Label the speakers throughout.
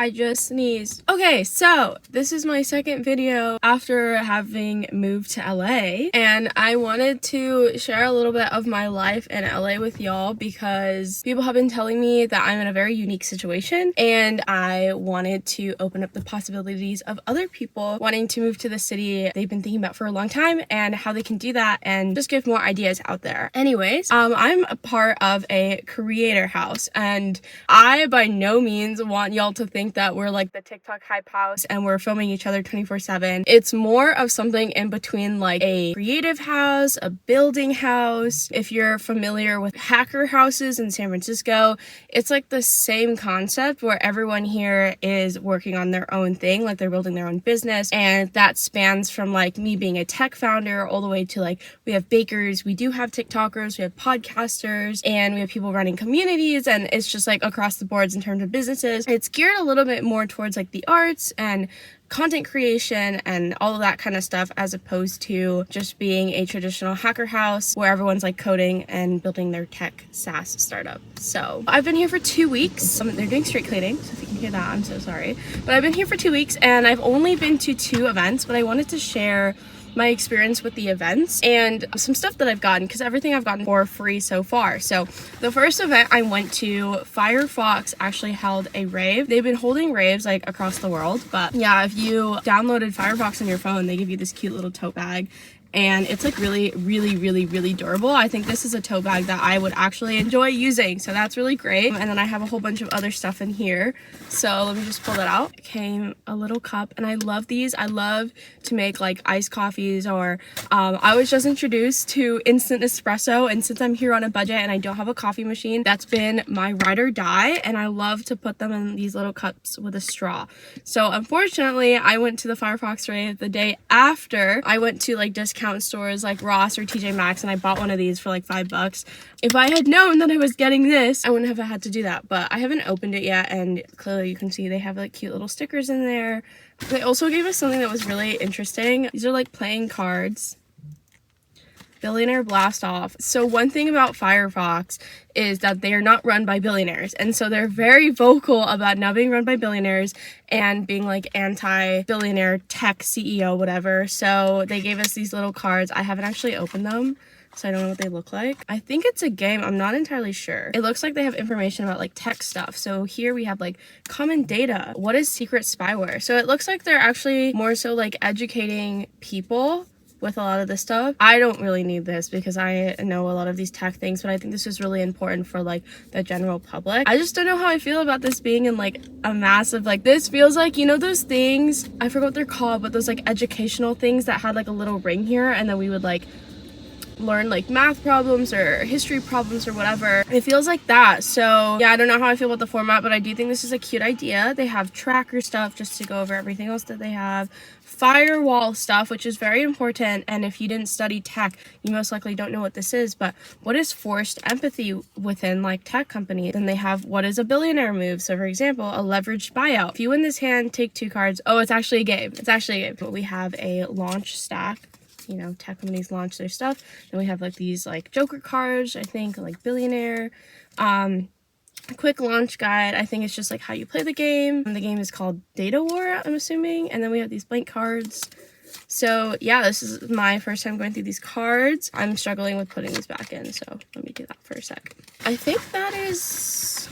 Speaker 1: I just sneezed. Okay, so this is my second video after having moved to LA, and I wanted to share a little bit of my life in LA with y'all because people have been telling me that I'm in a very unique situation, and I wanted to open up the possibilities of other people wanting to move to the city they've been thinking about for a long time and how they can do that and just give more ideas out there. Anyways, I'm a part of a creator house, and I by no means want y'all to think that we're like the TikTok hype house and we're filming each other 24/7. It's more of something in between like a creative house, a building house. If you're familiar with hacker houses in San Francisco, it's like the same concept where everyone here is working on their own thing, like they're building their own business, and that spans from like me being a tech founder all the way to like we have bakers, we do have TikTokers, we have podcasters, and we have people running communities, and it's just like across the boards in terms of businesses. It's geared a little bit more towards like the arts and content creation and all of that kind of stuff, as opposed to just being a traditional hacker house where everyone's like coding and building their tech SaaS startup. So I've been here for 2 weeks. They're doing street cleaning, so if you can hear that, I'm so sorry. But I've been here for 2 weeks and I've only been to 2 events, but I wanted to share my experience with the events and some stuff that I've gotten, because everything I've gotten for free so far. So the first event I went to, Firefox actually held a rave. They've been holding raves like across the world, but yeah, if you downloaded Firefox on your phone, they give you this cute little tote bag. And it's like really durable. I think this is a tote bag that I would actually enjoy using, so that's really great. And then I have a whole bunch of other stuff in here, so let me just pull that out. It came a little cup, and I love these. I love to make like iced coffees, or I was just introduced to instant espresso, and since I'm here on a budget and I don't have a coffee machine, that's been my ride or die, and I love to put them in these little cups with a straw. So unfortunately, I went to the Firefox rave the day after. I went to like discount stores like Ross or TJ Maxx, and I bought one of these for like $5. If I had known that I was getting this, I wouldn't have had to do that, but I haven't opened it yet, and clearly you can see they have like cute little stickers in there. They also gave us something that was really interesting. These are like playing cards. Billionaire Blast Off. So one thing about Firefox is that they are not run by billionaires, and so they're very vocal about not being run by billionaires and being like anti-billionaire tech CEO whatever. So they gave us these little cards. I haven't actually opened them, so I don't know what they look like. I think it's a game. I'm not entirely sure. It looks like they have information about like tech stuff. So here we have like common data. What is secret spyware? So it looks like they're actually more so like educating people with a lot of this stuff. I don't really need this because I know a lot of these tech things, but I think this is really important for like the general public. I just don't know how I feel about this being in like a massive, like this feels like, you know, those things, I forgot what they're called, but those like educational things that had like a little ring here, and then we would like learn like math problems or history problems or whatever. It feels like that. So yeah, I don't know how I feel about the format, but I do think this is a cute idea. They have tracker stuff just to go over everything else that they have. Firewall stuff, which is very important, and if you didn't study tech, you most likely don't know what this is. But what is forced empathy within like tech companies? Then they have what is a billionaire move. So for example, a leveraged buyout. If you win this hand, take 2 cards. Oh, it's actually a game. It's actually a game. But we have a launch stack. You know, tech companies launch their stuff. Then we have like these like Joker cards, I think, like billionaire. Quick launch guide. I think it's just like how you play the game. The game is called Data War, I'm assuming. And then we have these blank cards. So yeah, this is my first time going through these cards. I'm struggling with putting these back in, so let me do that for a sec. I think that is...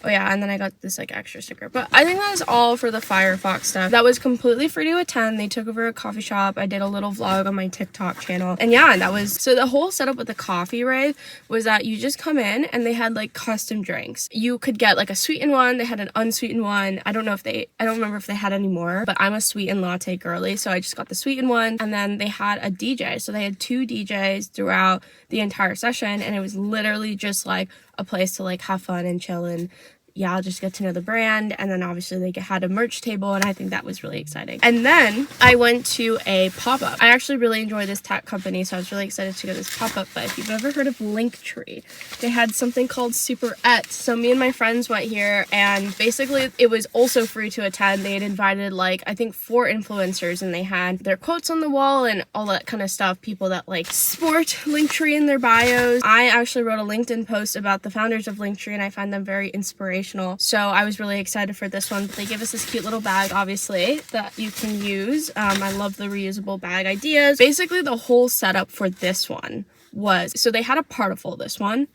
Speaker 1: Oh yeah, and then I got this like extra sticker. But I think that is all for the Firefox stuff. That was completely free to attend. They took over a coffee shop. I did a little vlog on my TikTok channel. And yeah, that was... So the whole setup with the coffee rave was that you just come in and they had like custom drinks. You could get like a sweetened one. They had an unsweetened one. I don't remember if they had any more, but I'm a sweetened latte girly, so I just got the sweetened one. And then they had a DJ. So they had 2 DJs throughout the entire session, and it was literally just like a place to like have fun and chill and yeah, I'll just get to know the brand. And then obviously they had a merch table, and I think that was really exciting. And then I went to a pop-up. I actually really enjoy this tech company, so I was really excited to go to this pop-up. But if you've ever heard of Linktree, they had something called Super Et. So me and my friends went here, and basically it was also free to attend. They had invited like, I think 4 influencers, and they had their quotes on the wall and all that kind of stuff. People that like sport Linktree in their bios. I actually wrote a LinkedIn post about the founders of Linktree, and I find them very inspirational inspirational. So I was really excited for this one. But they give us this cute little bag, obviously, that you can use. I love the reusable bag ideas. Basically, the whole setup for this one was, so they had a Partiful, this one.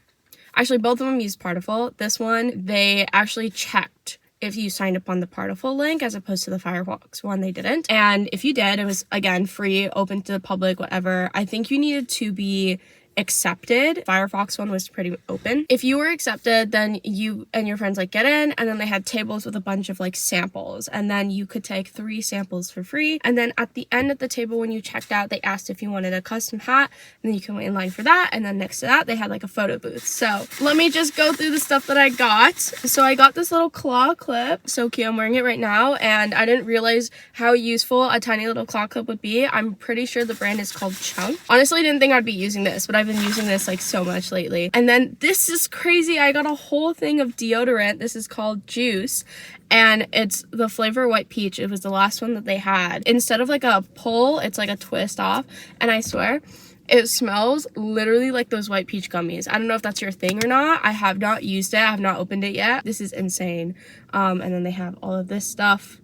Speaker 1: Actually, both of them used Partiful. This one, they actually checked if you signed up on the Partiful link as opposed to the Firefox one, they didn't. And if you did, it was, again, free, open to the public, whatever. I think you needed to be accepted. Firefox one was pretty open. If you were accepted, then you and your friends like get in, and then they had tables with a bunch of like samples, and then you could take 3 samples for free. And then at the end of the table, when you checked out, they asked if you wanted a custom hat, and then you can wait in line for that. And then next to that, they had like a photo booth. So let me just go through the stuff that I got. So I got this little claw clip. So cute. I'm wearing it right now, and I didn't realize how useful a tiny little claw clip would be. I'm pretty sure the brand is called Chunk. Honestly, I didn't think I'd be using this, but I've been using this like so much lately. And then this is crazy. I got a whole thing of deodorant. This is called Juice, and it's the flavor white peach. It was the last one that they had. Instead of like a pull, it's like a twist off, and I swear it smells literally like those white peach gummies. I don't know if that's your thing or not. I have not used it. I have not opened it yet. This is insane. And then they have all of this stuff.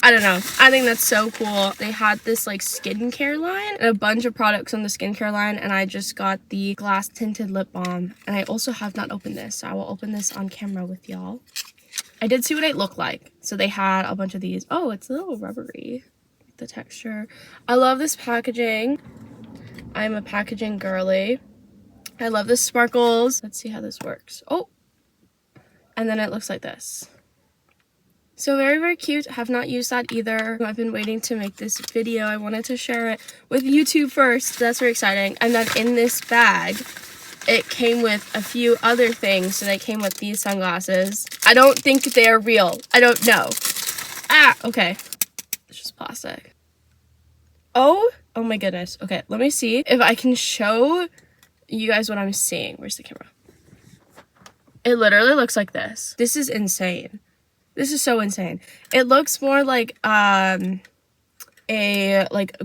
Speaker 1: I don't know. I think that's so cool. They had this like skincare line and a bunch of products on the skincare line, and I just got the glass tinted lip balm, and I also have not opened this, so I will open this on camera with y'all. I did see what it looked like. So they had a bunch of these. Oh, it's a little rubbery, the texture. I love this packaging. I'm a packaging girly. I love the sparkles. Let's see how this works. Oh, and then it looks like this. So very, very cute. Have not used that either. I've been waiting to make this video. I wanted to share it with YouTube first. That's very exciting. And then in this bag, it came with a few other things. So they came with these sunglasses. I don't think they are real. I don't know. Ah, okay. It's just plastic. Oh my goodness. Okay, let me see if I can show you guys what I'm seeing. Where's the camera? It literally looks like this. This is insane. This is so insane. It looks more like a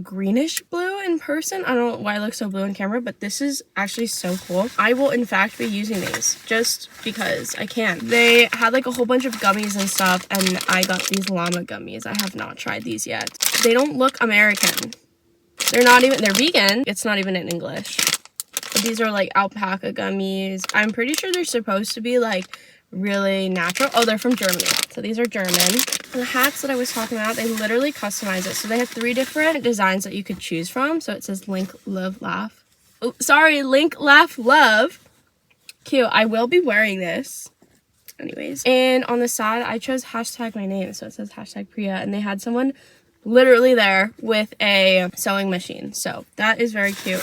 Speaker 1: greenish blue in person. I don't know why it looks so blue on camera, but this is actually so cool. I will in fact be using these just because I can. They had like a whole bunch of gummies and stuff, and I got these llama gummies. I have not tried these yet. They don't look American. They're vegan. It's not even in English. But these are like alpaca gummies. I'm pretty sure they're supposed to be like really natural. Oh, they're from Germany. So these are German. The hats that I was talking about, they literally customize it. So they have 3 different designs that you could choose from. So it says Link, Live, Laugh. Oh, sorry, Link, Laugh, Love. Cute. I will be wearing this. Anyways. And on the side, I chose hashtag my name. So it says hashtag Priya. And they had someone literally there with a sewing machine. So that is very cute.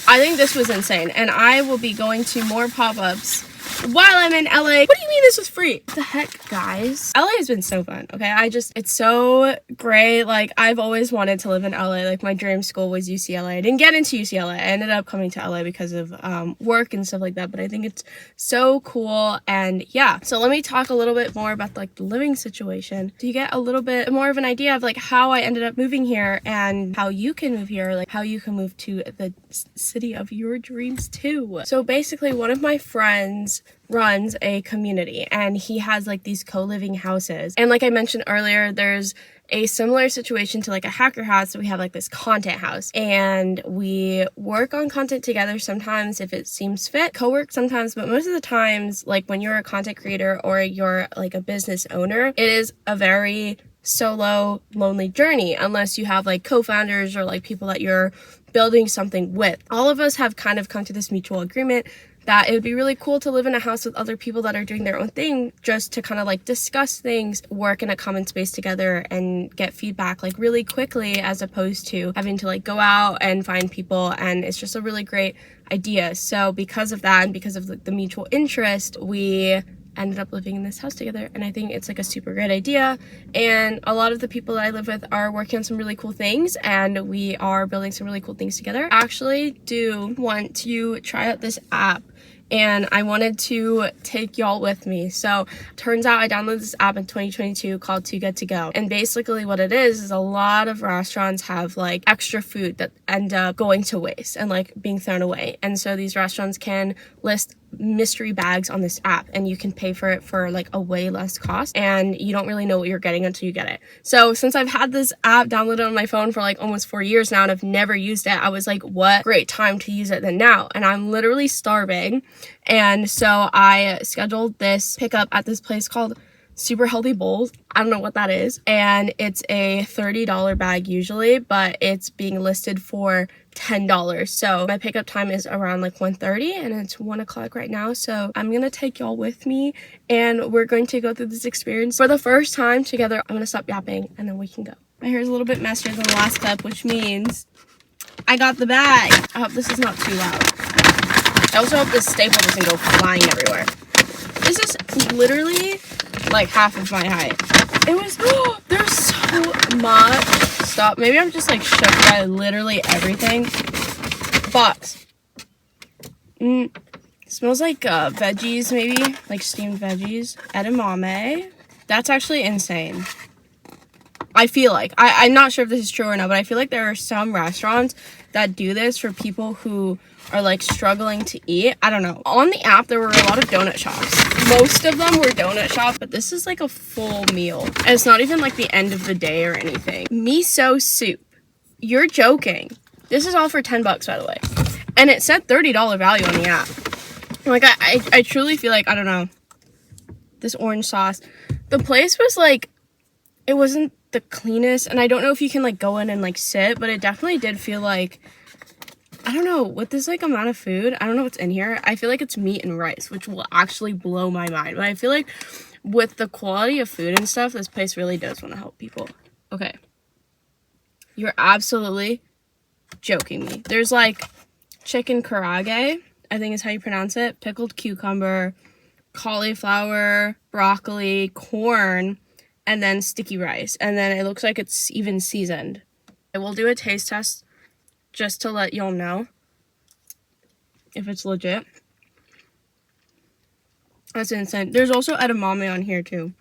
Speaker 1: I think this was insane. And I will be going to more pop-ups while I'm in LA. What do you mean this was free? What the heck, guys? LA has been so fun, okay? It's so great. Like, I've always wanted to live in LA. Like, my dream school was UCLA. I didn't get into UCLA. I ended up coming to LA because of work and stuff like that. But I think it's so cool. And yeah, so let me talk a little bit more about like the living situation. So you get a little bit more of an idea of like how I ended up moving here and how you can move here, like how you can move to the city of your dreams too. So basically, one of my friends runs a community, and he has like these co-living houses. And like I mentioned earlier, there's a similar situation to like a hacker house. So we have like this content house, and we work on content together sometimes if it seems fit, co-work sometimes, but most of the times, like when you're a content creator or you're like a business owner, it is a very solo, lonely journey unless you have like co-founders or like people that you're building something with. All of us have kind of come to this mutual agreement that it would be really cool to live in a house with other people that are doing their own thing, just to kind of like discuss things, work in a common space together, and get feedback like really quickly, as opposed to having to like go out and find people. And it's just a really great idea. So because of that, and because of the mutual interest, we ended up living in this house together, and I think it's like a super great idea. And a lot of the people that I live with are working on some really cool things, and we are building some really cool things together. I actually do want to try out this app, and I wanted to take y'all with me. So turns out I downloaded this app in 2022 called Too Good To Go. And basically what it is a lot of restaurants have like extra food that end up going to waste and like being thrown away. And so these restaurants can list mystery bags on this app, and you can pay for it for like a way less cost, and you don't really know what you're getting until you get it. So since I've had this app downloaded on my phone for like almost 4 years now and I've never used it, I was like, what great time to use it than now. And I'm literally starving, and so I scheduled this pickup at this place called Super Healthy Bowls. I don't know what that is, and it's a $30 bag usually, but it's being listed for $10. So my pickup time is around like 1:30, and it's 1 o'clock right now. So I'm gonna take y'all with me, and we're going to go through this experience for the first time together. I'm gonna stop yapping and then we can go. My hair's a little bit messier than the last clip, which means I got the bag. I hope this is not too loud. I also hope this staple doesn't go flying everywhere. This is literally like half of my height. It was, oh, there's so much stuff. Maybe I'm just like shook by literally everything. Box. Smells like veggies, maybe like steamed veggies. Edamame. That's actually insane. I feel like, I'm not sure if this is true or not, but I feel like there are some restaurants that do this for people who are like struggling to eat. I don't know. On the app, there were a lot of donut shops. Most of them were donut shops, but this is like a full meal. And it's not even like the end of the day or anything. Miso soup. You're joking. This is all for $10, by the way. And it said $30 value on the app. Like, I truly feel like, I don't know. This orange sauce. The place was like, it wasn't the cleanest. And I don't know if you can like go in and like sit, but it definitely did feel like, I don't know, with this like amount of food, I don't know what's in here. I feel like it's meat and rice, which will actually blow my mind. But I feel like with the quality of food and stuff, this place really does want to help people. Okay. You're absolutely joking me. There's like chicken karage, I think is how you pronounce it. Pickled cucumber, cauliflower, broccoli, corn, and then sticky rice. And then it looks like it's even seasoned. I will do a taste test just to let y'all know if it's legit. That's insane. There's also edamame on here too.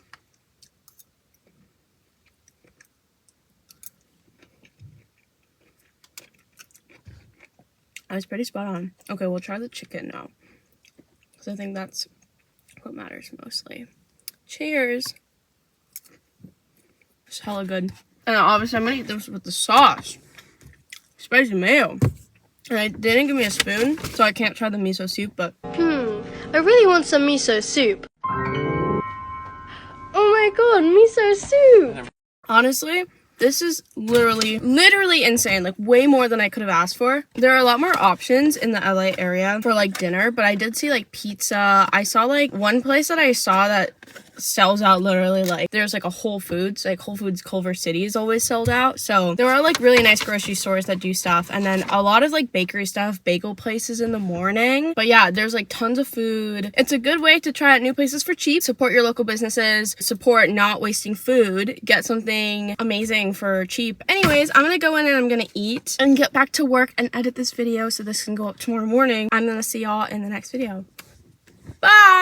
Speaker 1: That's pretty spot on. Okay, we'll try the chicken now, because I think that's what matters mostly. Cheers. It's hella good. And obviously I'm gonna eat this with the sauce. Spicy mayo. And they didn't give me a spoon, so I can't try the miso soup, but
Speaker 2: I really want some miso soup. Oh my god, miso soup!
Speaker 1: honestly, this is literally insane. Like, way more than I could have asked for. There are a lot more options in the LA area for like dinner, but I did see like pizza. I saw like one place that I saw that sells out literally like, there's like a Whole Foods, like Whole Foods Culver City is always sold out. So there are like really nice grocery stores that do stuff, and then a lot of like bakery stuff, bagel places in the morning. But yeah, there's like tons of food. It's a good way to try out new places for cheap, support your local businesses, support not wasting food, get something amazing for cheap. Anyways, I'm gonna go in and I'm gonna eat and get back to work and edit this video so this can go up tomorrow morning. I'm gonna see y'all in the next video. Bye!